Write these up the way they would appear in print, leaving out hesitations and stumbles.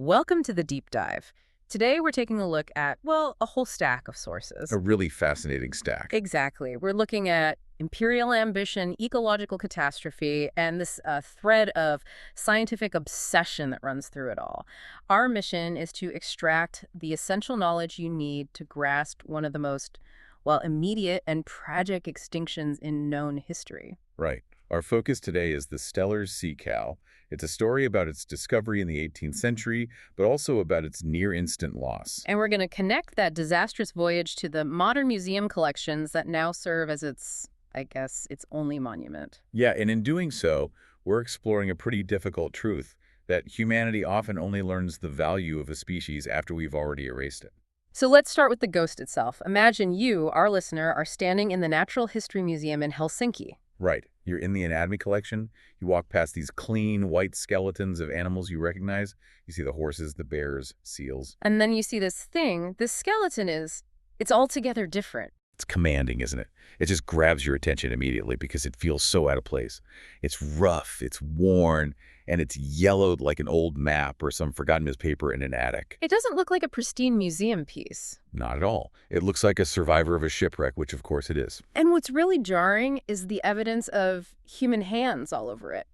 Welcome to the deep dive. Today we're taking a look at, well, a whole stack of sources. A really fascinating stack. Exactly. We're looking at imperial ambition, ecological catastrophe, and this thread of scientific obsession that runs through it all. Our mission is to extract the essential knowledge you need to grasp one of the most, well, immediate and tragic extinctions in known history. Right. Our focus today is the Steller's sea cow. It's a story about its discovery in the 18th century, but also about its near-instant loss. And we're going to connect that disastrous voyage to the modern museum collections that now serve as its, I guess, its only monument. Yeah, and in doing so, we're exploring a pretty difficult truth, that humanity often only learns the value of a species after we've already erased it. So let's start with the ghost itself. Imagine you, our listener, are standing in the Natural History Museum in Helsinki. Right. You're in the anatomy collection. You walk past these clean, white skeletons of animals you recognize. You see the horses, the bears, seals. And then you see this thing. This skeleton it's altogether different. It's commanding, isn't it? It just grabs your attention immediately because it feels so out of place. It's rough, it's worn, and it's yellowed like an old map or some forgotten newspaper in an attic. It doesn't look like a pristine museum piece. Not at all. It looks like a survivor of a shipwreck, which of course it is. And what's really jarring is the evidence of human hands all over it.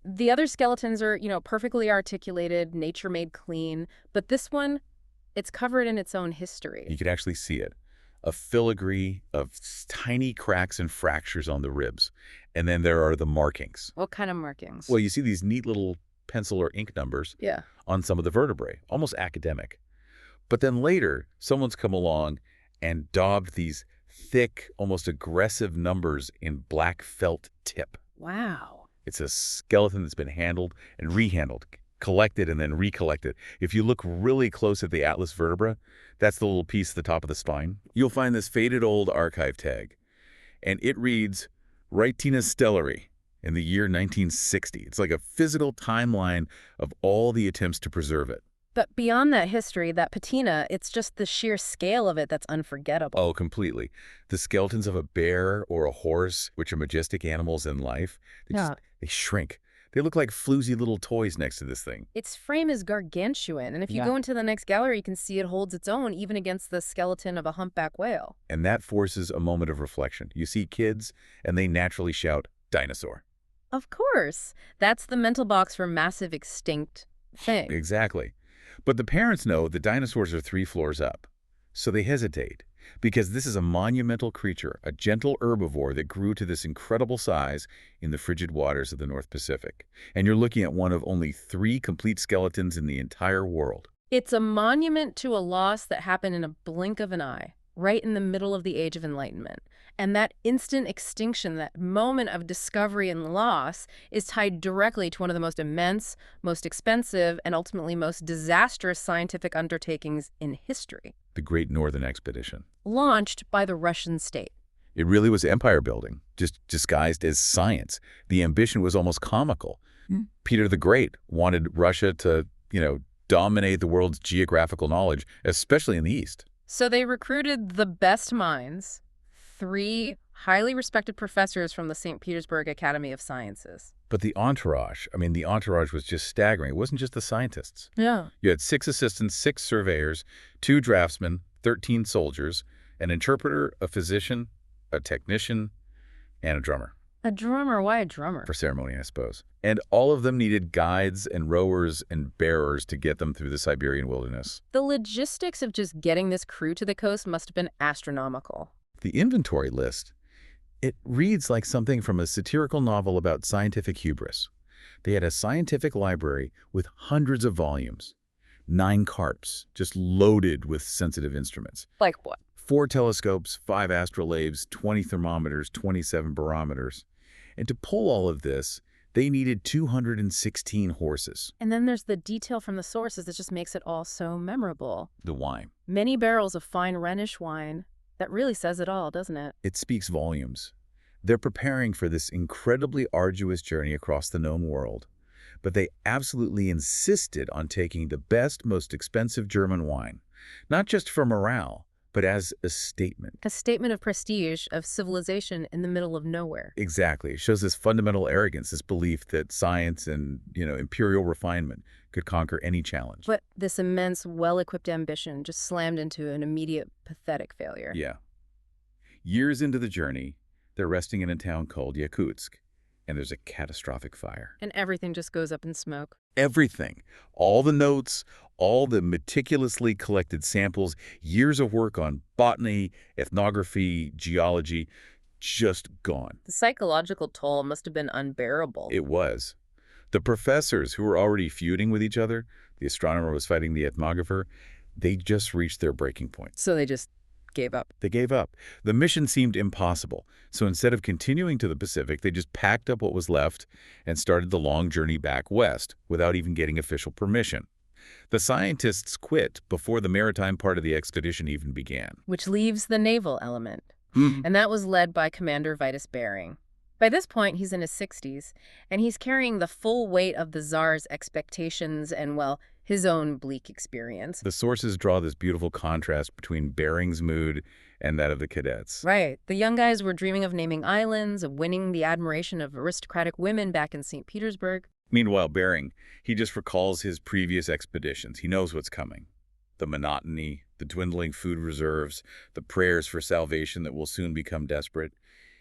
The other skeletons are, perfectly articulated, nature-made clean, but this one, it's covered in its own history. You can actually see it. A filigree of tiny cracks and fractures on the ribs. And then there are the markings. What kind of markings? Well, you see these neat little pencil or ink numbers on some of the vertebrae, almost academic. But then later, someone's come along and daubed these thick, almost aggressive numbers in black felt tip. Wow. It's a skeleton that's been handled and rehandled, collected and then recollected. If you look really close at the atlas vertebra, that's the little piece at the top of the spine, you'll find this faded old archive tag. And it reads, Ritina Stelleri, in the year 1960. It's like a physical timeline of all the attempts to preserve it. But beyond that history, that patina, it's just the sheer scale of it that's unforgettable. Oh, completely. The skeletons of a bear or a horse, which are majestic animals in life, they shrink. They look like floozy little toys next to this thing. Its frame is gargantuan, and if you go into the next gallery, you can see it holds its own even against the skeleton of a humpback whale. And that forces a moment of reflection. You see kids, and they naturally shout, dinosaur. Of course. That's the mental box for massive extinct thing. Exactly. But the parents know the dinosaurs are 3 floors up. So they hesitate, because this is a monumental creature, a gentle herbivore that grew to this incredible size in the frigid waters of the North Pacific. And you're looking at one of only 3 complete skeletons in the entire world. It's a monument to a loss that happened in a blink of an eye, right in the middle of the Age of Enlightenment. And that instant extinction, that moment of discovery and loss, is tied directly to one of the most immense, most expensive, and ultimately most disastrous scientific undertakings in history. The Great Northern Expedition. Launched by the Russian state. It really was empire building, just disguised as science. The ambition was almost comical. Peter the Great wanted Russia to, dominate the world's geographical knowledge, especially in the East. So they recruited the best minds, 3 highly respected professors from the St. Petersburg Academy of Sciences. But the entourage was just staggering. It wasn't just the scientists. Yeah. You had 6 assistants, 6 surveyors, 2 draftsmen, 13 soldiers, an interpreter, a physician, a technician, and a drummer. A drummer? Why a drummer? For ceremony, I suppose. And all of them needed guides and rowers and bearers to get them through the Siberian wilderness. The logistics of just getting this crew to the coast must have been astronomical. The inventory list, it reads like something from a satirical novel about scientific hubris. They had a scientific library with hundreds of volumes, 9 carps, just loaded with sensitive instruments. Like what? 4 telescopes, 5 astrolabes, 20 thermometers, 27 barometers. And to pull all of this, they needed 216 horses. And then there's the detail from the sources that just makes it all so memorable. The wine. Many barrels of fine Rhenish wine. That really says it all, doesn't it? It speaks volumes. They're preparing for this incredibly arduous journey across the known world. But they absolutely insisted on taking the best, most expensive German wine. Not just for morale, but as a statement. A statement of prestige, of civilization in the middle of nowhere. Exactly. It shows this fundamental arrogance, this belief that science and, imperial refinement could conquer any challenge. But this immense, well-equipped ambition just slammed into an immediate, pathetic failure. Yeah. Years into the journey, they're resting in a town called Yakutsk, and there's a catastrophic fire. And everything just goes up in smoke. Everything. All the notes, all the meticulously collected samples, years of work on botany, ethnography, geology, just gone. The psychological toll must have been unbearable. It was. The professors who were already feuding with each other, the astronomer was fighting the ethnographer, they just reached their breaking point. So they just gave up. They gave up. The mission seemed impossible. So instead of continuing to the Pacific, they just packed up what was left and started the long journey back west without even getting official permission. The scientists quit before the maritime part of the expedition even began. Which leaves the naval element. And that was led by Commander Vitus Bering. By this point, he's in his 60s, and he's carrying the full weight of the Tsar's expectations and, well, his own bleak experience. The sources draw this beautiful contrast between Bering's mood and that of the cadets. Right. The young guys were dreaming of naming islands, of winning the admiration of aristocratic women back in St. Petersburg. Meanwhile, Bering, he just recalls his previous expeditions. He knows what's coming. The monotony, the dwindling food reserves, the prayers for salvation that will soon become desperate.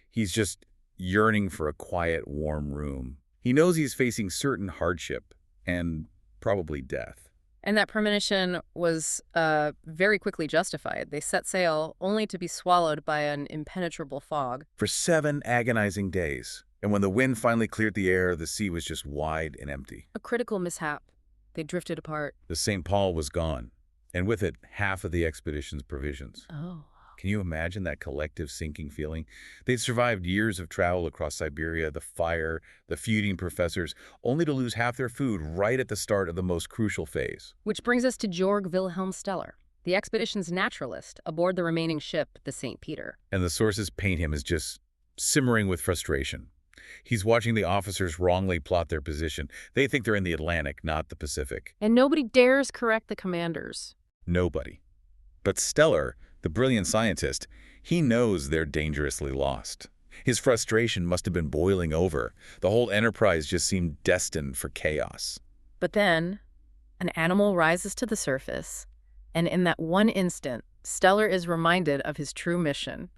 He's just yearning for a quiet, warm room. He knows he's facing certain hardship and probably death. And that premonition was very quickly justified. They set sail only to be swallowed by an impenetrable fog. For 7 agonizing days. And when the wind finally cleared the air, the sea was just wide and empty. A critical mishap. They drifted apart. The St. Paul was gone, and with it, half of the expedition's provisions. Oh. Can you imagine that collective sinking feeling? They'd survived years of travel across Siberia, the fire, the feuding professors, only to lose half their food right at the start of the most crucial phase. Which brings us to Georg Wilhelm Steller, the expedition's naturalist, aboard the remaining ship, the St. Peter. And the sources paint him as just simmering with frustration. He's watching the officers wrongly plot their position. They think they're in the Atlantic, not the Pacific. And nobody dares correct the commanders. Nobody. But Steller, the brilliant scientist, he knows they're dangerously lost. His frustration must have been boiling over. The whole enterprise just seemed destined for chaos. But then, an animal rises to the surface, and in that one instant, Steller is reminded of his true mission.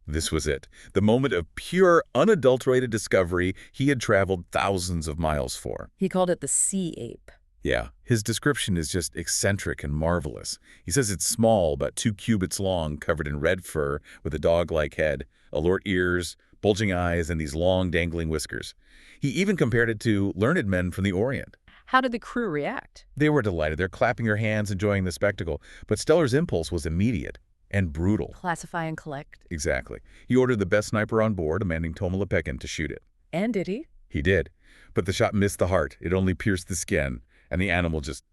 This was it. The moment of pure, unadulterated discovery he had traveled thousands of miles for. He called it the sea ape. Yeah, his description is just eccentric and marvelous. He says it's small, about 2 cubits long, covered in red fur, with a dog-like head, alert ears, bulging eyes, and these long, dangling whiskers. He even compared it to learned men from the Orient. How did the crew react? They were delighted. They're clapping their hands, enjoying the spectacle. But Steller's impulse was immediate and brutal. Classify and collect. Exactly. He ordered the best sniper on board, a man named Toma Lepekin, to shoot it. And did he? He did. But the shot missed the heart. It only pierced the skin, and the animal just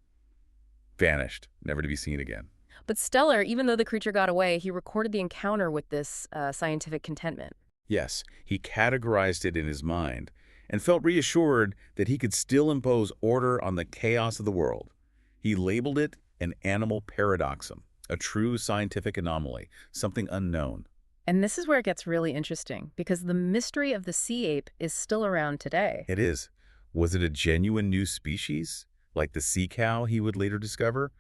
vanished, never to be seen again. But Steller, even though the creature got away, he recorded the encounter with this scientific contentment. Yes, he categorized it in his mind and felt reassured that he could still impose order on the chaos of the world. He labeled it an animal paradoxum, a true scientific anomaly, something unknown. And this is where it gets really interesting, because the mystery of the sea ape is still around today. It is. Was it a genuine new species, like the sea cow he would later discover?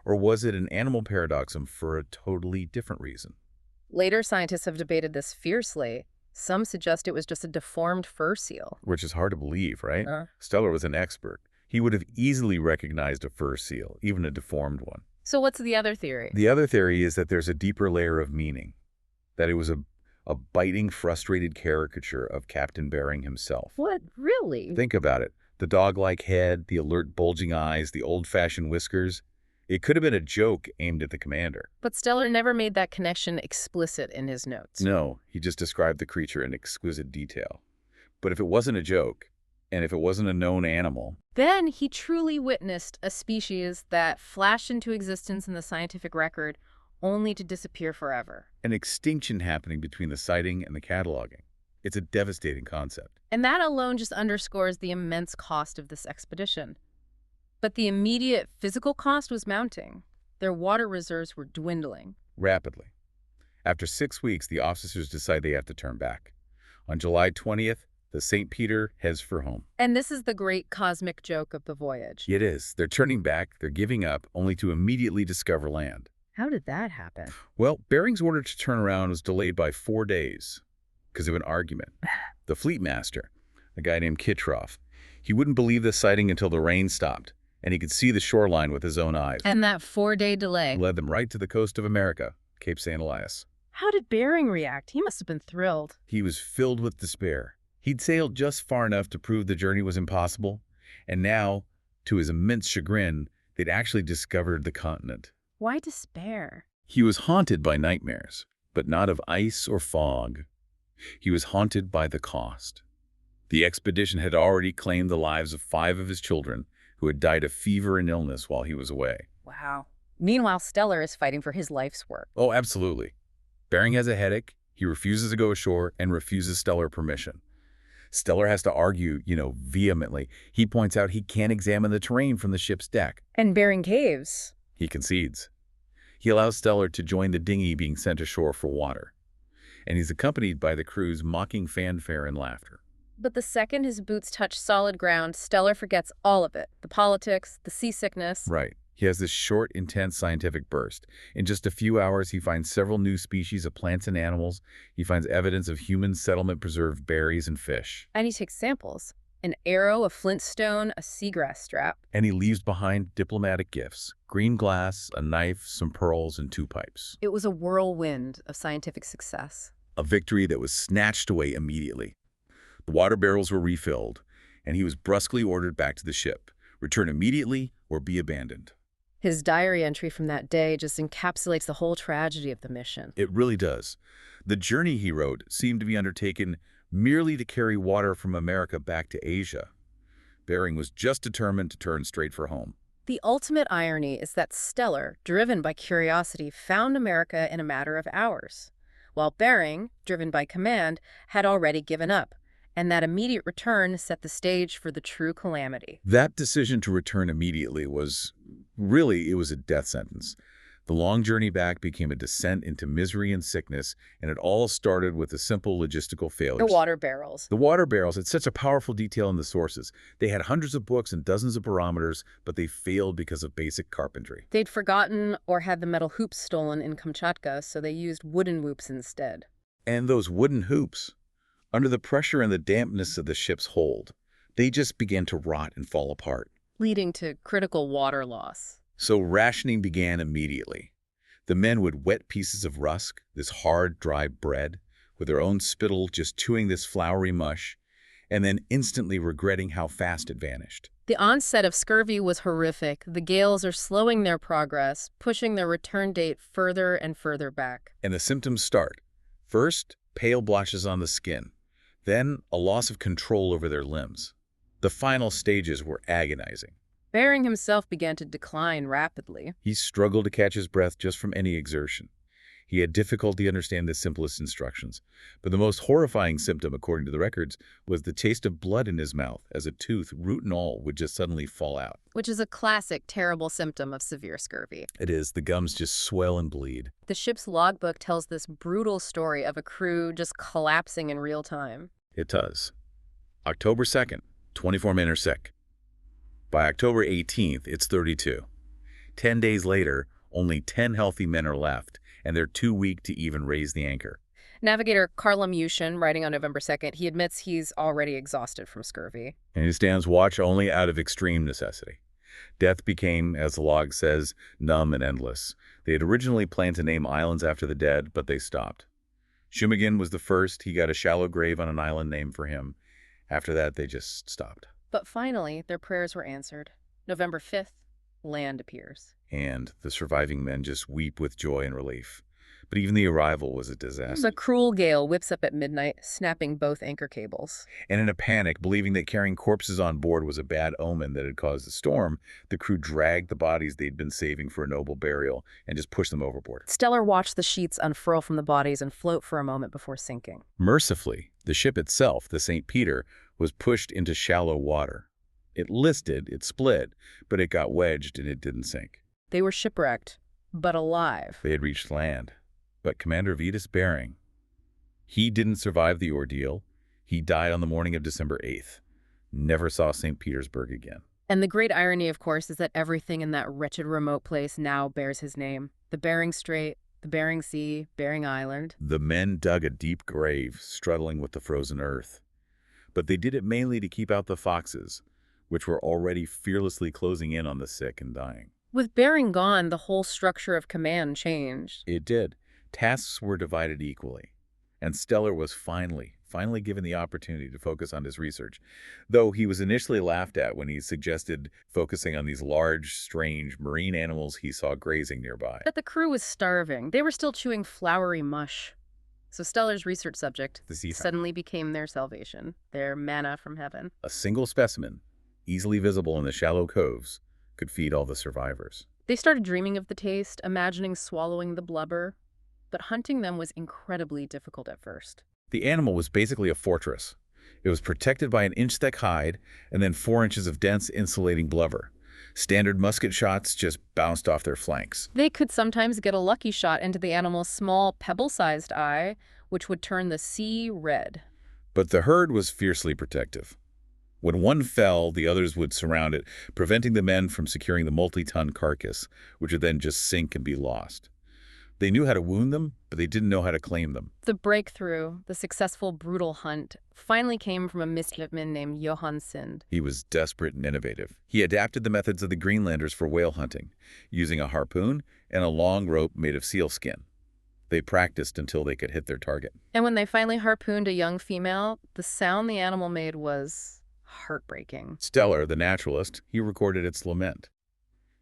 Or was it an animal paradoxum for a totally different reason? Later, scientists have debated this fiercely. Some suggest it was just a deformed fur seal. Which is hard to believe, right? Steller was an expert. He would have easily recognized a fur seal, even a deformed one. So what's the other theory? The other theory is that there's a deeper layer of meaning, that it was a biting, frustrated caricature of Captain Bering himself. What? Really? Think about it. The dog-like head, the alert bulging eyes, the old-fashioned whiskers. It could have been a joke aimed at the commander. But Steller never made that connection explicit in his notes. No, he just described the creature in exquisite detail. But if it wasn't a joke, and if it wasn't a known animal, then he truly witnessed a species that flashed into existence in the scientific record only to disappear forever. An extinction happening between the sighting and the cataloging. It's a devastating concept. And that alone just underscores the immense cost of this expedition. But the immediate physical cost was mounting. Their water reserves were dwindling. Rapidly. After 6 weeks, the officers decide they have to turn back. On July 20th, the St. Peter heads for home. And this is the great cosmic joke of the voyage. It is. They're turning back, they're giving up, only to immediately discover land. How did that happen? Well, Bering's order to turn around was delayed by 4 days because of an argument. The fleet master, a guy named Kitroff, he wouldn't believe the sighting until the rain stopped, and he could see the shoreline with his own eyes. And that 4-day delay Led them right to the coast of America, Cape St. Elias. How did Bering react? He must have been thrilled. He was filled with despair. He'd sailed just far enough to prove the journey was impossible, and now, to his immense chagrin, they'd actually discovered the continent. Why despair? He was haunted by nightmares, but not of ice or fog. He was haunted by the cost. The expedition had already claimed the lives of 5 of his children, who had died of fever and illness while he was away. Wow. Meanwhile, Steller is fighting for his life's work. Oh, absolutely. Bering has a headache, he refuses to go ashore, and refuses Steller permission. Steller has to argue, vehemently. He points out he can't examine the terrain from the ship's deck. And Bering caves. He concedes. He allows Steller to join the dinghy being sent ashore for water. And he's accompanied by the crew's mocking fanfare and laughter. But the second his boots touch solid ground, Steller forgets all of it. The politics, the seasickness. Right. He has this short, intense scientific burst. In just a few hours, he finds several new species of plants and animals. He finds evidence of human settlement-preserved berries and fish. And he takes samples. An arrow, a flint stone, a seagrass strap. And he leaves behind diplomatic gifts. Green glass, a knife, some pearls, and 2 pipes. It was a whirlwind of scientific success. A victory that was snatched away immediately. The water barrels were refilled, and he was brusquely ordered back to the ship. Return immediately or be abandoned. His diary entry from that day just encapsulates the whole tragedy of the mission. It really does. The journey, he wrote, seemed to be undertaken merely to carry water from America back to Asia. Bering was just determined to turn straight for home. The ultimate irony is that Steller, driven by curiosity, found America in a matter of hours, while Bering, driven by command, had already given up. And that immediate return set the stage for the true calamity. That decision to return immediately was it was a death sentence. The long journey back became a descent into misery and sickness, and it all started with a simple logistical failure. The water barrels. The water barrels, it's such a powerful detail in the sources. They had hundreds of books and dozens of barometers, but they failed because of basic carpentry. They'd forgotten or had the metal hoops stolen in Kamchatka, so they used wooden hoops instead. And those wooden hoops, under the pressure and the dampness of the ship's hold, they just began to rot and fall apart, leading to critical water loss. So rationing began immediately. The men would wet pieces of rusk, this hard, dry bread, with their own spittle just chewing this floury mush, and then instantly regretting how fast it vanished. The onset of scurvy was horrific. The gales are slowing their progress, pushing their return date further and further back. And the symptoms start. First, pale blotches on the skin. Then, a loss of control over their limbs. The final stages were agonizing. Bering himself began to decline rapidly. He struggled to catch his breath just from any exertion. He had difficulty understanding the simplest instructions. But the most horrifying symptom, according to the records, was the taste of blood in his mouth as a tooth, root and all, would just suddenly fall out. Which is a classic, terrible symptom of severe scurvy. It is. The gums just swell and bleed. The ship's logbook tells this brutal story of a crew just collapsing in real time. It does. October 2nd, 24 men are sick. By October 18th, it's 32. 10 days later, only 10 healthy men are left, and they're too weak to even raise the anchor. Navigator Mushin, writing on November 2nd, he admits he's already exhausted from scurvy. And he stands watch only out of extreme necessity. Death became, as the log says, numb and endless. They had originally planned to name islands after the dead, but they stopped. Shumagan was the first. He got a shallow grave on an island named for him. After that, they just stopped. But finally, their prayers were answered. November 5th, land appears. And the surviving men just weep with joy and relief. But even the arrival was a disaster. A cruel gale whips up at midnight, snapping both anchor cables. And in a panic, believing that carrying corpses on board was a bad omen that had caused the storm, the crew dragged the bodies they'd been saving for a noble burial and just pushed them overboard. Steller watched the sheets unfurl from the bodies and float for a moment before sinking. Mercifully, the ship itself, the St. Peter, was pushed into shallow water. It listed, it split, but it got wedged and it didn't sink. They were shipwrecked, but alive. They had reached land. But Commander Vitus Bering, he didn't survive the ordeal. He died on the morning of December 8th. Never saw St. Petersburg again. And the great irony, of course, is that everything in that wretched remote place now bears his name. The Bering Strait, the Bering Sea, Bering Island. The men dug a deep grave, struggling with the frozen earth. But they did it mainly to keep out the foxes, which were already fearlessly closing in on the sick and dying. With Bering gone, the whole structure of command changed. It did. Tasks were divided equally. And Steller was finally given the opportunity to focus on his research, though he was initially laughed at when he suggested focusing on these large, strange marine animals he saw grazing nearby. But the crew was starving. They were still chewing flowery mush. So Steller's research subject The sea suddenly became their salvation, their manna from heaven. A single specimen, easily visible in the shallow coves, could feed all the survivors. They started dreaming of the taste, imagining swallowing the blubber, but hunting them was incredibly difficult at first. The animal was basically a fortress. It was protected by an inch-thick hide and then 4 inches of dense insulating blubber. Standard musket shots just bounced off their flanks. They could sometimes get a lucky shot into the animal's small, pebble-sized eye, which would turn the sea red. But the herd was fiercely protective. When one fell, the others would surround it, preventing the men from securing the multi-ton carcass, which would then just sink and be lost. They knew how to wound them, but they didn't know how to claim them. The breakthrough, the successful brutal hunt, finally came from a midshipman named Johann Sind. He was desperate and innovative. He adapted the methods of the Greenlanders for whale hunting, using a harpoon and a long rope made of sealskin. They practiced until they could hit their target. And when they finally harpooned a young female, the sound the animal made was heartbreaking. Steller, the naturalist, he recorded its lament.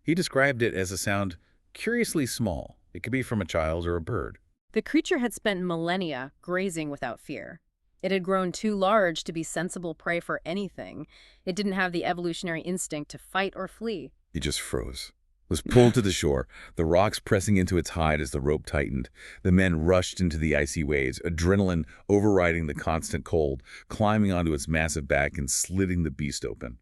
He described it as a sound curiously small. It could be from a child or a bird. The creature had spent millennia grazing without fear. It had grown too large to be sensible prey for anything. It didn't have the evolutionary instinct to fight or flee. He just froze. Was pulled to the shore, the rocks pressing into its hide as the rope tightened. The men rushed into the icy waves, adrenaline overriding the constant cold, climbing onto its massive back and slitting the beast open.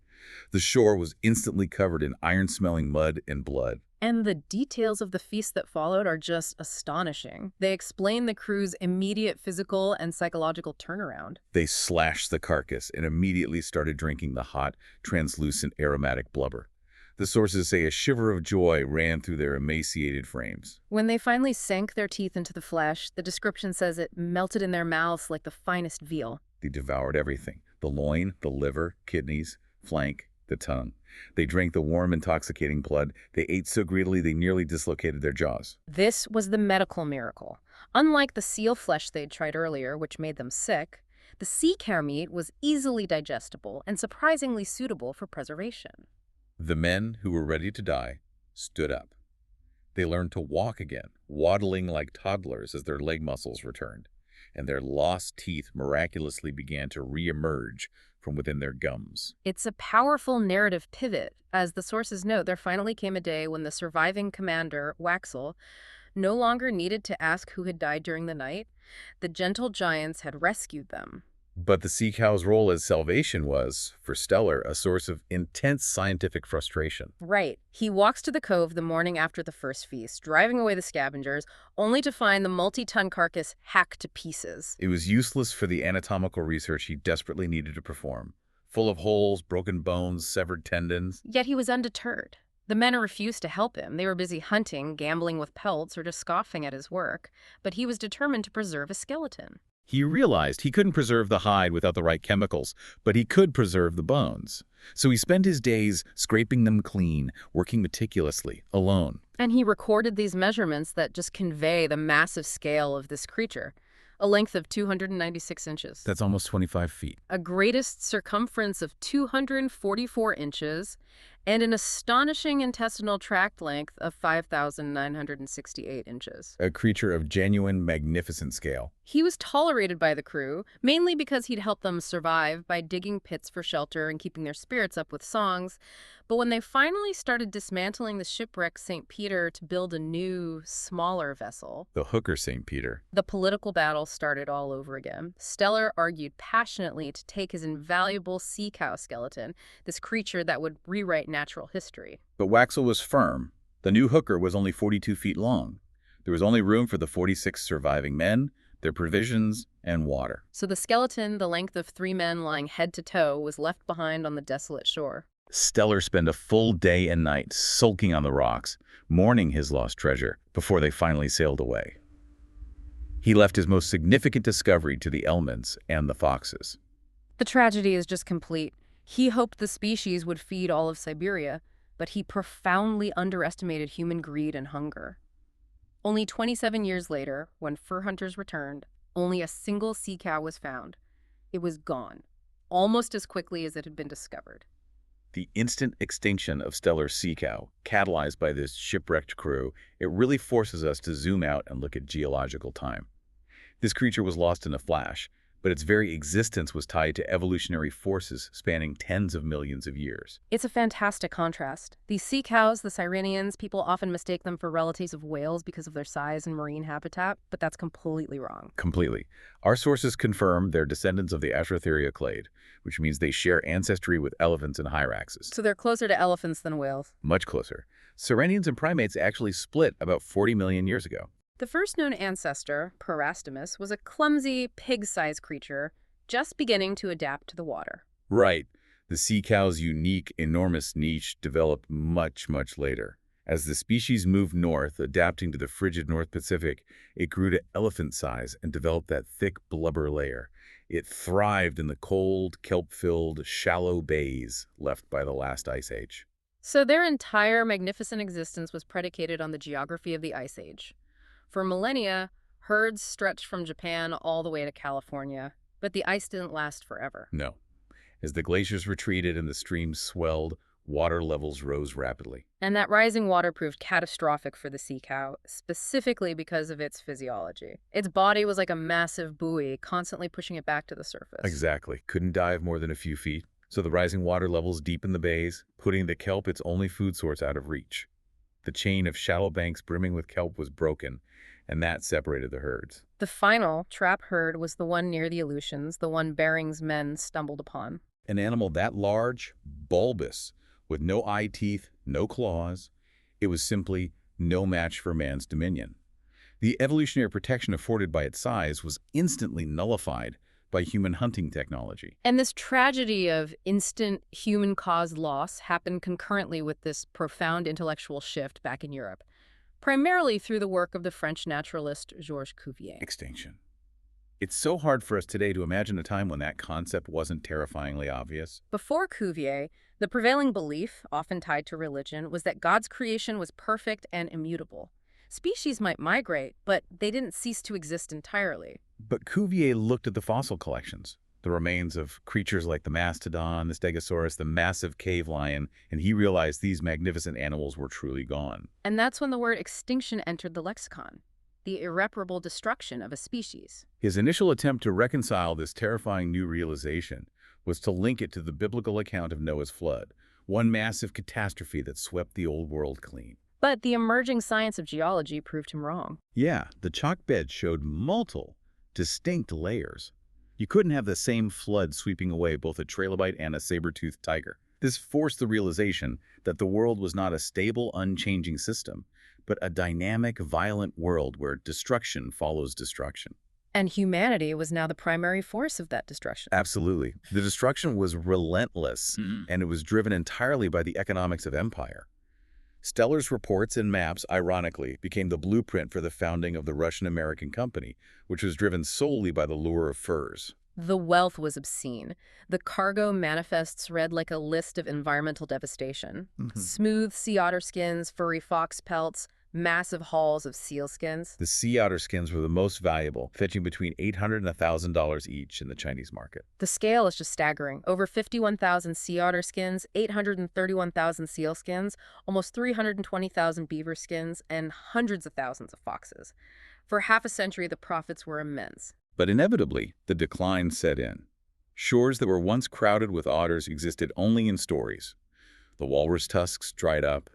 The shore was instantly covered in iron-smelling mud and blood. And the details of the feast that followed are just astonishing. They explain the crew's immediate physical and psychological turnaround. They slashed the carcass and immediately started drinking the hot, translucent, aromatic blubber. The sources say a shiver of joy ran through their emaciated frames. When they finally sank their teeth into the flesh, the description says it melted in their mouths like the finest veal. They devoured everything: the loin, the liver, kidneys, flank, the tongue. They drank the warm, intoxicating blood. They ate so greedily they nearly dislocated their jaws. This was the medical miracle. Unlike the seal flesh they'd tried earlier, which made them sick, the sea cow meat was easily digestible and surprisingly suitable for preservation. The men who were ready to die stood up. They learned to walk again, waddling like toddlers as their leg muscles returned, and their lost teeth miraculously began to re-emerge from within their gums. It's a powerful narrative pivot. As the sources note, there finally came a day when the surviving commander, Waxel, no longer needed to ask who had died during the night. The gentle giants had rescued them. But the sea cow's role as salvation was, for Steller, a source of intense scientific frustration. Right. He walks to the cove the morning after the first feast, driving away the scavengers, only to find the multi-ton carcass hacked to pieces. It was useless for the anatomical research he desperately needed to perform, full of holes, broken bones, severed tendons. Yet he was undeterred. The men refused to help him. They were busy hunting, gambling with pelts, or just scoffing at his work. But he was determined to preserve a skeleton. He realized he couldn't preserve the hide without the right chemicals, but he could preserve the bones. So he spent his days scraping them clean, working meticulously, alone. And he recorded these measurements that just convey the massive scale of this creature. A length of 296 inches. That's almost 25 feet. A greatest circumference of 244 inches, and an astonishing intestinal tract length of 5,968 inches. A creature of genuine, magnificent scale. He was tolerated by the crew, mainly because he'd helped them survive by digging pits for shelter and keeping their spirits up with songs. But when they finally started dismantling the shipwreck St. Peter to build a new, smaller vessel, The hooker St. Peter. the political battle started all over again. Steller argued passionately to take his invaluable sea cow skeleton, this creature that would rewrite natural history. But Waxel was firm. The new hooker was only 42 feet long. There was only room for the 46 surviving men, their provisions, and water. So the skeleton, the length of 3 men lying head to toe, was left behind on the desolate shore. Steller spent a full day and night sulking on the rocks, mourning his lost treasure, before they finally sailed away. He left his most significant discovery to the elements and the foxes. The tragedy is just complete. He hoped the species would feed all of Siberia, but he profoundly underestimated human greed and hunger. Only 27 years later, when fur hunters returned, only a single sea cow was found. It was gone, almost as quickly as it had been discovered. The instant extinction of Steller's sea cow, catalyzed by this shipwrecked crew, it really forces us to zoom out and look at geological time. This creature was lost in a flash, but its very existence was tied to evolutionary forces spanning tens of millions of years. It's a fantastic contrast. These sea cows, the Sirenians, people often mistake them for relatives of whales because of their size and marine habitat, but that's completely wrong. Completely. Our sources confirm they're descendants of the Astrotheria clade, which means they share ancestry with elephants and hyraxes. So they're closer to elephants than whales. Much closer. Sirenians and primates actually split about 40 million years ago. The first known ancestor, Parastomus, was a clumsy, pig-sized creature just beginning to adapt to the water. Right. The sea cow's unique, enormous niche developed much, much later. As the species moved north, adapting to the frigid North Pacific, it grew to elephant size and developed that thick blubber layer. It thrived in the cold, kelp-filled, shallow bays left by the last ice age. So their entire magnificent existence was predicated on the geography of the Ice Age. For millennia, herds stretched from Japan all the way to California, but the ice didn't last forever. No. As the glaciers retreated and the streams swelled, water levels rose rapidly. And that rising water proved catastrophic for the sea cow, specifically because of its physiology. Its body was like a massive buoy, constantly pushing it back to the surface. Exactly. Couldn't dive more than a few feet. So the rising water levels deepened the bays, putting the kelp, its only food source, out of reach. The chain of shallow banks brimming with kelp was broken, and that separated the herds. The final trap herd was the one near the Aleutians, the one Bering's men stumbled upon. An animal that large, bulbous, with no eye teeth, no claws, it was simply no match for man's dominion. The evolutionary protection afforded by its size was instantly nullified by human hunting technology. And this tragedy of instant human-caused loss happened concurrently with this profound intellectual shift back in Europe, primarily through the work of the French naturalist Georges Cuvier. Extinction. It's so hard for us today to imagine a time when that concept wasn't terrifyingly obvious. Before Cuvier, the prevailing belief, often tied to religion, was that God's creation was perfect and immutable. Species might migrate, but they didn't cease to exist entirely. But Cuvier looked at the fossil collections, the remains of creatures like the mastodon, the stegosaurus, the massive cave lion, and he realized these magnificent animals were truly gone. And that's when the word extinction entered the lexicon, the irreparable destruction of a species. His initial attempt to reconcile this terrifying new realization was to link it to the biblical account of Noah's flood, one massive catastrophe that swept the old world clean. But the emerging science of geology proved him wrong. Yeah, the chalk bed showed multiple, distinct layers. You couldn't have the same flood sweeping away both a trilobite and a saber-toothed tiger. This forced the realization that the world was not a stable, unchanging system, but a dynamic, violent world where destruction follows destruction. And humanity was now the primary force of that destruction. Absolutely. The destruction was relentless, and it was driven entirely by the economics of empire. Steller's reports and maps, ironically, became the blueprint for the founding of the Russian-American company, which was driven solely by the lure of furs. The wealth was obscene. The cargo manifests read like a list of environmental devastation. Smooth sea otter skins, furry fox pelts, massive hauls of seal skins. The sea otter skins were the most valuable, fetching between $800 and $1,000 each in the Chinese market. The scale is just staggering. Over 51,000 sea otter skins, 831,000 seal skins, almost 320,000 beaver skins, and hundreds of thousands of foxes. For half a century, the profits were immense. But inevitably, the decline set in. Shores that were once crowded with otters existed only in stories. The walrus tusks dried up.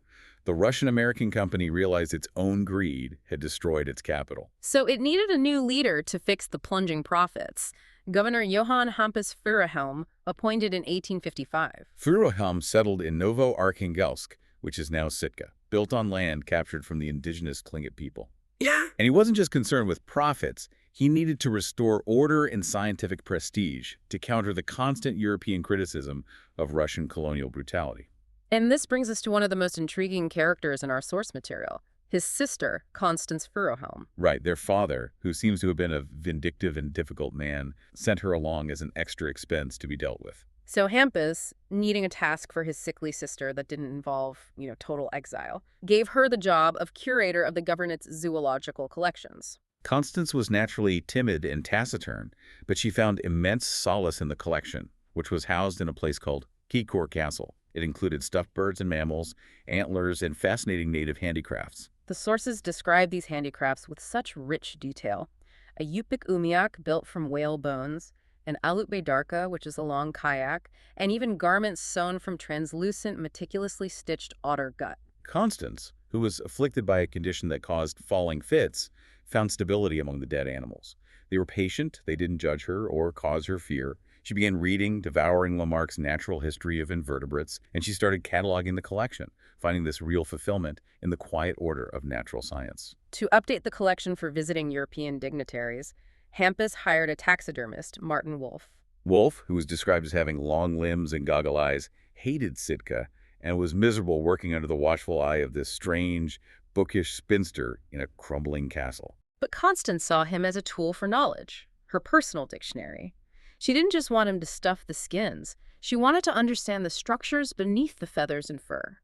The Russian-American company realized its own greed had destroyed its capital. So it needed a new leader to fix the plunging profits. Governor Johann Hampus Führerhelm, appointed in 1855. Führerhelm settled in Novo-Arkhangelsk, which is now Sitka, built on land captured from the indigenous Tlingit people. Yeah, And he wasn't just concerned with profits. He needed to restore order and scientific prestige to counter the constant European criticism of Russian colonial brutality. And this brings us to one of the most intriguing characters in our source material, his sister, Constance Furuhelm. Right, their father, who seems to have been a vindictive and difficult man, sent her along as an extra expense to be dealt with. So Hampus, needing a task for his sickly sister that didn't involve, total exile, gave her the job of curator of the governorate's zoological collections. Constance was naturally timid and taciturn, but she found immense solace in the collection, which was housed in a place called Keycore Castle. It included stuffed birds and mammals, antlers, and fascinating native handicrafts. The sources describe these handicrafts with such rich detail. A Yupik umiak built from whale bones, an alut darka, which is a long kayak, and even garments sewn from translucent, meticulously stitched otter gut. Constance, who was afflicted by a condition that caused falling fits, found stability among the dead animals. They were patient, they didn't judge her or cause her fear. She began reading, devouring Lamarck's Natural History of Invertebrates, and she started cataloging the collection, finding this real fulfillment in the quiet order of natural science. To update the collection for visiting European dignitaries, Hampus hired a taxidermist, Martin Wolf. Wolf, who was described as having long limbs and goggle eyes, hated Sitka and was miserable working under the watchful eye of this strange, bookish spinster in a crumbling castle. But Constance saw him as a tool for knowledge, her personal dictionary. She didn't just want him to stuff the skins. She wanted to understand the structures beneath the feathers and fur.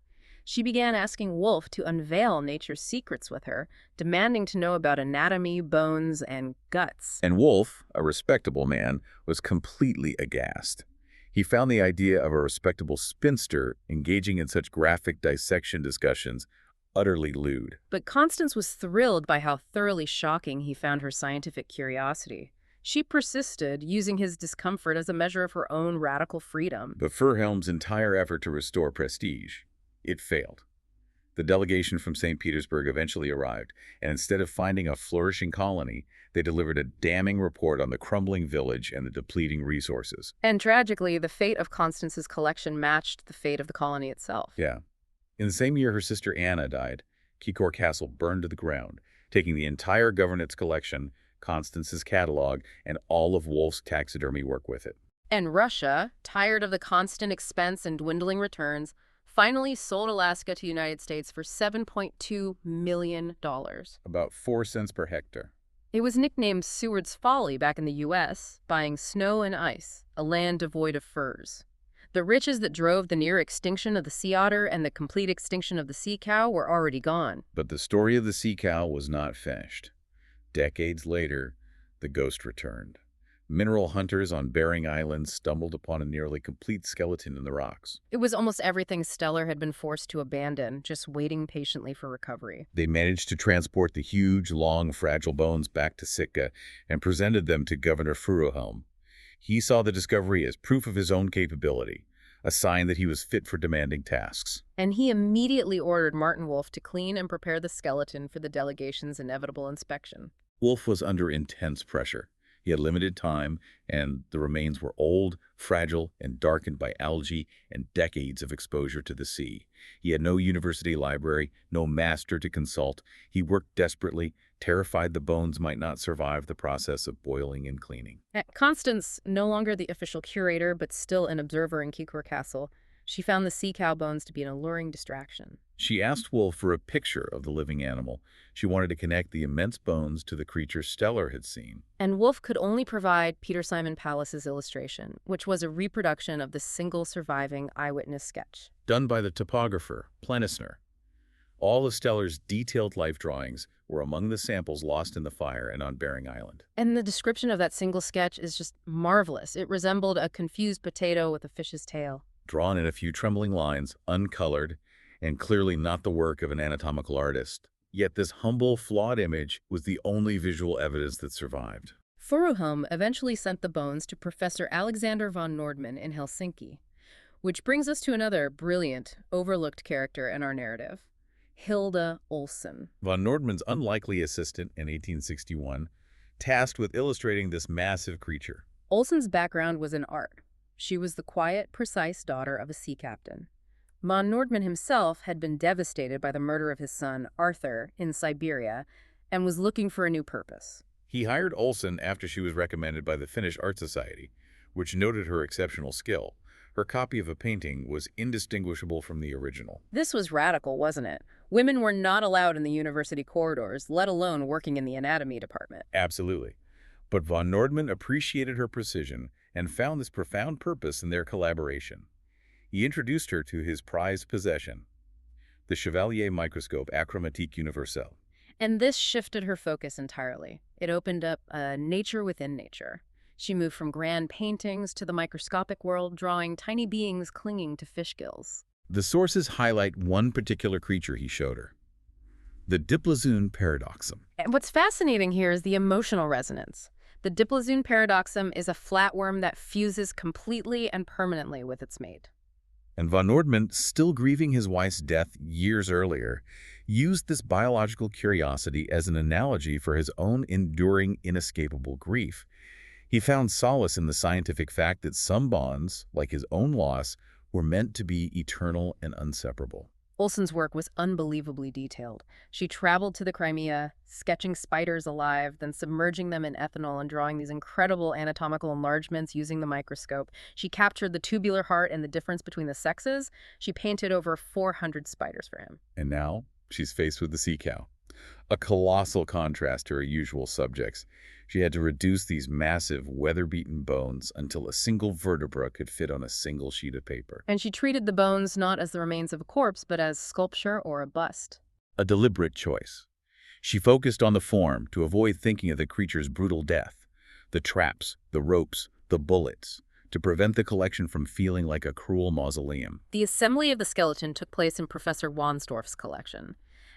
She began asking Wolf to unveil nature's secrets with her, demanding to know about anatomy, bones, and guts. And Wolf, a respectable man, was completely aghast. He found the idea of a respectable spinster engaging in such graphic dissection discussions utterly lewd. But Constance was thrilled by how thoroughly shocking he found her scientific curiosity. She persisted, using his discomfort as a measure of her own radical freedom. But Furuhelm's entire effort to restore prestige, it failed. The delegation from St. Petersburg eventually arrived, and instead of finding a flourishing colony, they delivered a damning report on the crumbling village and the depleting resources. And tragically, the fate of Constance's collection matched the fate of the colony itself. Yeah. In the same year her sister Anna died, Keycore Castle burned to the ground, taking the entire governorate's collection, Constance's catalog, and all of Wolf's taxidermy work with it. And Russia, tired of the constant expense and dwindling returns, finally sold Alaska to the United States for $7.2 million. About 4 cents per hectare. It was nicknamed Seward's Folly back in the U.S., buying snow and ice, a land devoid of furs. The riches that drove the near extinction of the sea otter and the complete extinction of the sea cow were already gone. But the story of the sea cow was not finished. Decades later, the ghost returned. Mineral hunters on Bering Island stumbled upon a nearly complete skeleton in the rocks. It was almost everything Steller had been forced to abandon, just waiting patiently for recovery. They managed to transport the huge, long, fragile bones back to Sitka and presented them to Governor Furuhelm. He saw the discovery as proof of his own capability, a sign that he was fit for demanding tasks. And he immediately ordered Martin Wolf to clean and prepare the skeleton for the delegation's inevitable inspection. Wolf was under intense pressure. He had limited time, and the remains were old, fragile, and darkened by algae and decades of exposure to the sea. He had no university library, no master to consult. He worked desperately, terrified the bones might not survive the process of boiling and cleaning. Constance, no longer the official curator, but still an observer in Keycore Castle, she found the sea cow bones to be an alluring distraction. She asked Wolf for a picture of the living animal. She wanted to connect the immense bones to the creature Steller had seen. And Wolf could only provide Peter Simon Pallas's illustration, which was a reproduction of the single surviving eyewitness sketch. Done by the topographer, Plenisner. All of Steller's detailed life drawings were among the samples lost in the fire and on Bering Island. And the description of that single sketch is just marvelous. It resembled a confused potato with a fish's tail. Drawn in a few trembling lines, uncolored, and clearly not the work of an anatomical artist. Yet this humble, flawed image was the only visual evidence that survived. Furuhelm eventually sent the bones to Professor Alexander von Nordman in Helsinki, which brings us to another brilliant, overlooked character in our narrative, Hilda Olsen. Von Nordman's unlikely assistant in 1861, tasked with illustrating this massive creature. Olsen's background was in art. She was the quiet, precise daughter of a sea captain. Von Nordman himself had been devastated by the murder of his son, Arthur, in Siberia, and was looking for a new purpose. He hired Olsen after she was recommended by the Finnish Art Society, which noted her exceptional skill. Her copy of a painting was indistinguishable from the original. This was radical, wasn't it? Women were not allowed in the university corridors, let alone working in the anatomy department. Absolutely. But von Nordmann appreciated her precision and found this profound purpose in their collaboration. He introduced her to his prized possession, the Chevalier microscope achromatique universelle. And this shifted her focus entirely. It opened up a nature within nature. She moved from grand paintings to the microscopic world, drawing tiny beings clinging to fish gills. The sources highlight one particular creature he showed her, the Diplozoon paradoxum. And what's fascinating here is the emotional resonance. The Diplozoon paradoxum is a flatworm that fuses completely and permanently with its mate. And von Nordmann, still grieving his wife's death years earlier, used this biological curiosity as an analogy for his own enduring, inescapable grief. He found solace in the scientific fact that some bonds, like his own loss, were meant to be eternal and inseparable. Olsen's work was unbelievably detailed. She traveled to the Crimea, sketching spiders alive, then submerging them in ethanol and drawing these incredible anatomical enlargements using the microscope. She captured the tubular heart and the difference between the sexes. She painted over 400 spiders for him. And now she's faced with the sea cow, a colossal contrast to her usual subjects. She had to reduce these massive, weather-beaten bones until a single vertebra could fit on a single sheet of paper. And she treated the bones not as the remains of a corpse, but as sculpture or a bust. A deliberate choice. She focused on the form to avoid thinking of the creature's brutal death, the traps, the ropes, the bullets, to prevent the collection from feeling like a cruel mausoleum. The assembly of the skeleton took place in Professor Wahnsdorf's collection.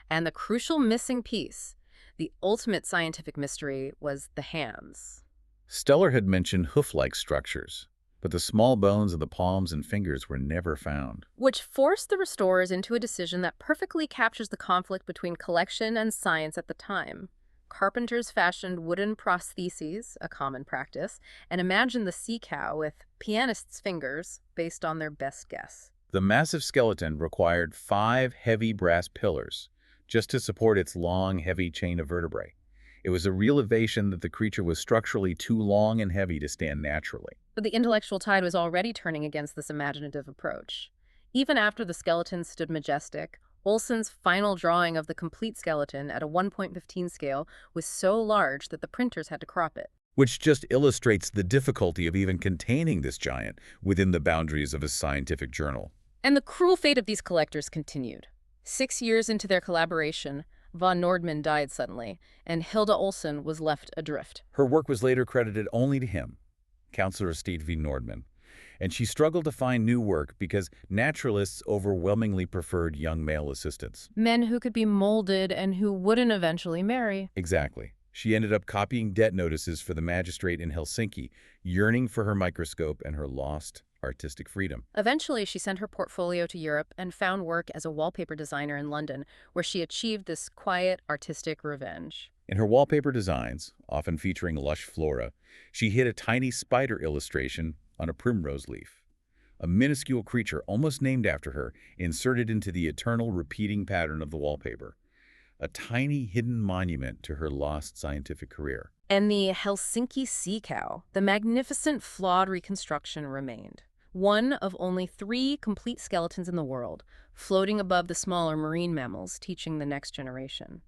And the crucial missing piece, the ultimate scientific mystery, was the hands. Steller had mentioned hoof-like structures, but the small bones of the palms and fingers were never found. Which forced the restorers into a decision that perfectly captures the conflict between collection and science at the time. Carpenters fashioned wooden prostheses, a common practice, and imagined the sea cow with pianists' fingers based on their best guess. The massive skeleton required 5 heavy brass pillars just to support its long, heavy chain of vertebrae. It was a realization that the creature was structurally too long and heavy to stand naturally. But the intellectual tide was already turning against this imaginative approach. Even after the skeleton stood majestic, Olsen's final drawing of the complete skeleton at a 1.15 scale was so large that the printers had to crop it. Which just illustrates the difficulty of even containing this giant within the boundaries of a scientific journal. And the cruel fate of these collectors continued. 6 years into their collaboration, von Nordmann died suddenly, and Hilda Olsen was left adrift. Her work was later credited only to him, Counselor of State v. Nordmann, and she struggled to find new work because naturalists overwhelmingly preferred young male assistants. Men who could be molded and who wouldn't eventually marry. Exactly. She ended up copying debt notices for the magistrate in Helsinki, yearning for her microscope and her lost artistic freedom. Eventually, she sent her portfolio to Europe and found work as a wallpaper designer in London, where she achieved this quiet, artistic revenge. In her wallpaper designs, often featuring lush flora, she hid a tiny spider illustration on a primrose leaf, a minuscule creature almost named after her, inserted into the eternal repeating pattern of the wallpaper, a tiny hidden monument to her lost scientific career. And the Helsinki sea cow, the magnificent flawed reconstruction, remained. One of only 3 complete skeletons in the world, floating above the smaller marine mammals, teaching the next generation.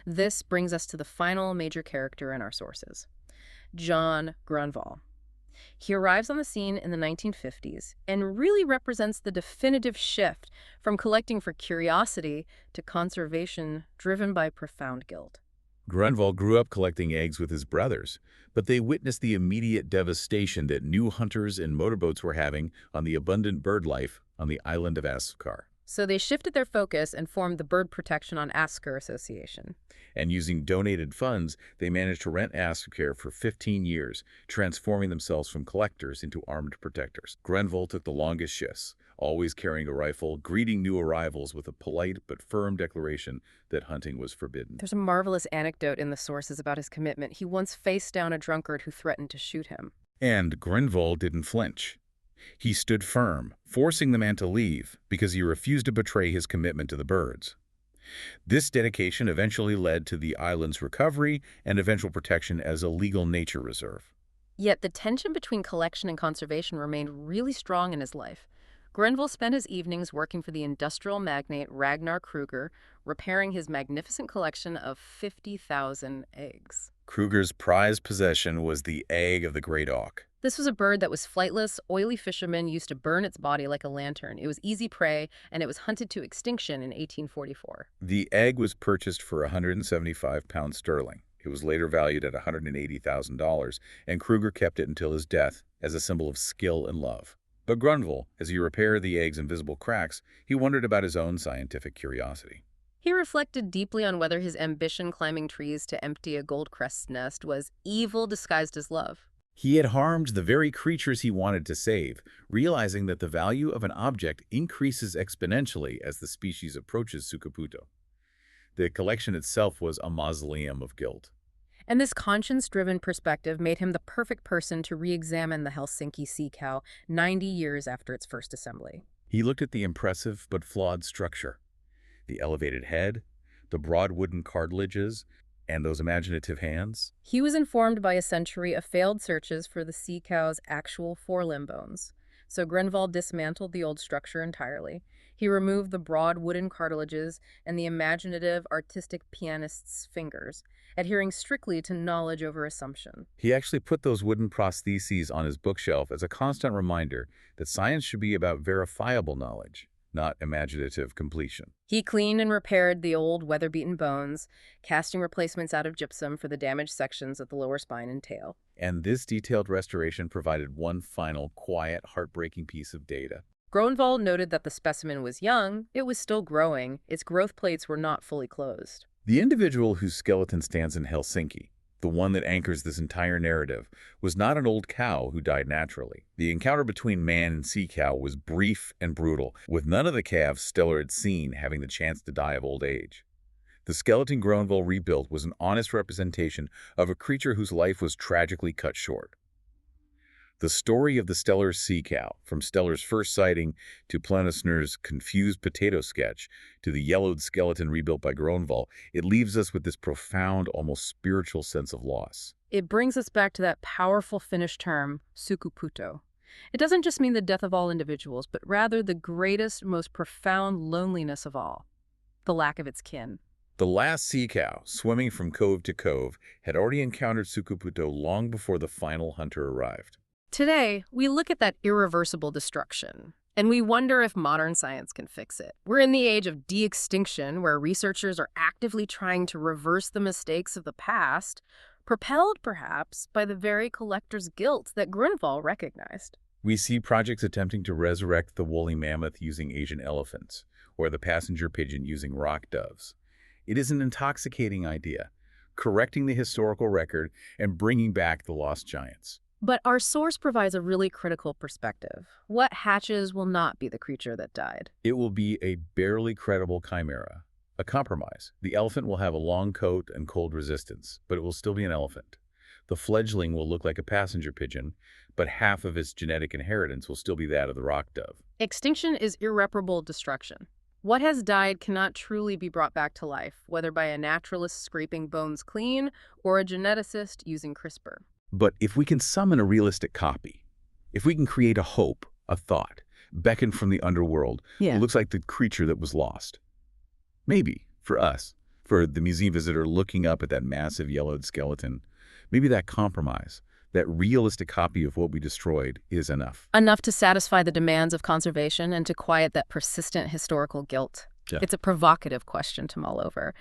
This brings us to the final major character in our sources, John Grunwald. He arrives on the scene in the 1950s and really represents the definitive shift from collecting for curiosity to conservation driven by profound guilt. Grunwald grew up collecting eggs with his brothers, but they witnessed the immediate devastation that new hunters and motorboats were having on the abundant bird life on the island of Askar. So they shifted their focus and formed the Bird Protection on Askar Association. And using donated funds, they managed to rent Askar for 15 years, transforming themselves from collectors into armed protectors. Grunwald took the longest shifts, always carrying a rifle, greeting new arrivals with a polite but firm declaration that hunting was forbidden. There's a marvelous anecdote in the sources about his commitment. He once faced down a drunkard who threatened to shoot him. And Grunwald didn't flinch. He stood firm, forcing the man to leave because he refused to betray his commitment to the birds. This dedication eventually led to the island's recovery and eventual protection as a legal nature reserve. Yet the tension between collection and conservation remained really strong in his life. Grenville spent his evenings working for the industrial magnate Ragnar Kruger, repairing his magnificent collection of 50,000 eggs. Kruger's prized possession was the egg of the great auk. This was a bird that was flightless. Oily fishermen used to burn its body like a lantern. It was easy prey, and it was hunted to extinction in 1844. The egg was purchased for 175 pounds sterling. It was later valued at $180,000, and Kruger kept it until his death as a symbol of skill and love. But Grenville, as he repaired the egg's invisible cracks, he wondered about his own scientific curiosity. He reflected deeply on whether his ambition climbing trees to empty a goldcrest's nest was evil disguised as love. He had harmed the very creatures he wanted to save, realizing that the value of an object increases exponentially as the species approaches Sukuputo. The collection itself was a mausoleum of guilt. And this conscience-driven perspective made him the perfect person to re-examine the Helsinki sea cow 90 years after its first assembly. He looked at the impressive but flawed structure, the elevated head, the broad wooden cartilages, and those imaginative hands. He was informed by a century of failed searches for the sea cow's actual forelimb bones. So Grenville dismantled the old structure entirely. He removed the broad wooden cartilages and the imaginative, artistic pianist's fingers, adhering strictly to knowledge over assumption. He actually put those wooden prostheses on his bookshelf as a constant reminder that science should be about verifiable knowledge, not imaginative completion. He cleaned and repaired the old weather-beaten bones, casting replacements out of gypsum for the damaged sections of the lower spine and tail. And this detailed restoration provided one final, quiet, heartbreaking piece of data. Grenville noted that the specimen was young, it was still growing, its growth plates were not fully closed. The individual whose skeleton stands in Helsinki, the one that anchors this entire narrative, was not an old cow who died naturally. The encounter between man and sea cow was brief and brutal, with none of the calves Steller had seen having the chance to die of old age. The skeleton Grenville rebuilt was an honest representation of a creature whose life was tragically cut short. The story of the Steller sea cow, from Steller's first sighting to Planisner's confused potato sketch to the yellowed skeleton rebuilt by Grenville, it leaves us with this profound, almost spiritual sense of loss. It brings us back to that powerful Finnish term, sukuputo. It doesn't just mean the death of all individuals, but rather the greatest, most profound loneliness of all, the lack of its kin. The last sea cow, swimming from cove to cove, had already encountered Sukuputo long before the final hunter arrived. Today, we look at that irreversible destruction, and we wonder if modern science can fix it. We're in the age of de-extinction, where researchers are actively trying to reverse the mistakes of the past, propelled perhaps by the very collector's guilt that Grenville recognized. We see projects attempting to resurrect the woolly mammoth using Asian elephants, or the passenger pigeon using rock doves. It is an intoxicating idea, correcting the historical record and bringing back the lost giants. But our source provides a really critical perspective. What hatches will not be the creature that died? It will be a barely credible chimera, a compromise. The elephant will have a long coat and cold resistance, but it will still be an elephant. The fledgling will look like a passenger pigeon, but half of its genetic inheritance will still be that of the rock dove. Extinction is irreparable destruction. What has died cannot truly be brought back to life, whether by a naturalist scraping bones clean or a geneticist using CRISPR. But if we can summon a realistic copy, if we can create a hope, a thought, beckon from the underworld, it looks like the creature that was lost. Maybe, for us, for the museum visitor looking up at that massive yellowed skeleton, maybe that compromise, that realistic copy of what we destroyed is enough. Enough to satisfy the demands of conservation and to quiet that persistent historical guilt. Yeah. It's a provocative question to mull over.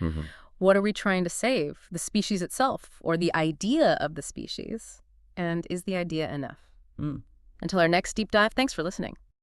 What are we trying to save? The species itself, or the idea of the species? And is the idea enough? Until our next deep dive, thanks for listening.